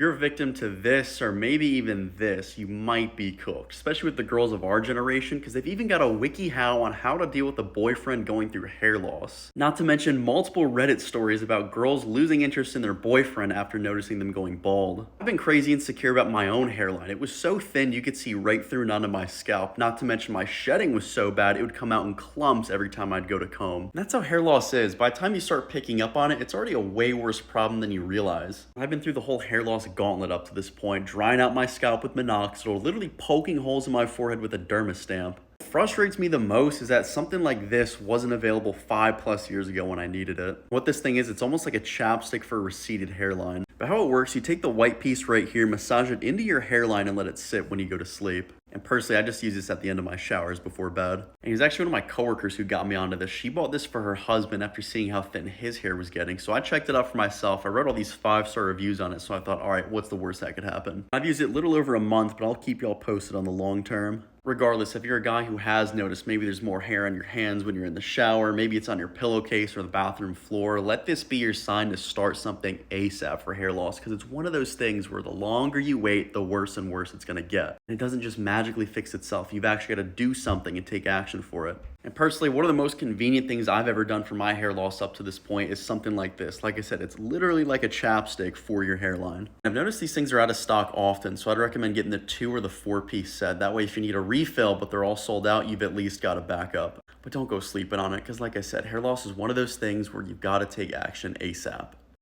You're a victim to this or maybe even this, you might be cooked, especially with the girls of our generation, because they've even got a WikiHow on how to deal with a boyfriend going through hair loss. Not to mention multiple Reddit stories about girls losing interest in their boyfriend after noticing them going bald. I've been crazy insecure about my own hairline. It was so thin you could see right through and onto my scalp. Not to mention my shedding was so bad it would come out in clumps every time I'd go to comb. And that's how hair loss is. By the time you start picking up on it, it's already a way worse problem than you realize. I've been through the whole hair loss gauntlet up to this point, drying out my scalp with minoxidil, literally poking holes in my forehead with a dermastamp. What frustrates me the most is that something like this wasn't available 5+ years ago when I needed it. What this thing is, it's almost like a chapstick for a receded hairline. But how it works, you take the white piece right here, massage it into your hairline and let it sit when you go to sleep. And personally, I just use this at the end of my showers before bed. And he was actually one of my coworkers who got me onto this. She bought this for her husband after seeing how thin his hair was getting. So I checked it out for myself. I read all these 5-star reviews on it. So I thought, all right, what's the worst that could happen? I've used it a little over a month, but I'll keep y'all posted on the long term. Regardless, if you're a guy who has noticed maybe there's more hair on your hands when you're in the shower, maybe it's on your pillowcase or the bathroom floor, let this be your sign to start something ASAP for hair loss, because it's one of those things where the longer you wait, the worse and worse it's gonna get. And it doesn't just magically fix itself. You've actually got to do something and take action for it. And personally, one of the most convenient things I've ever done for my hair loss up to this point is something like this. Like I said, it's literally like a chapstick for your hairline. I've noticed these things are out of stock often, so I'd recommend getting the 2 or the 4-piece set. That way, if you need a refill but they're all sold out, you've at least got a backup. But don't go sleeping on it, because like I said, hair loss is one of those things where you've got to take action ASAP.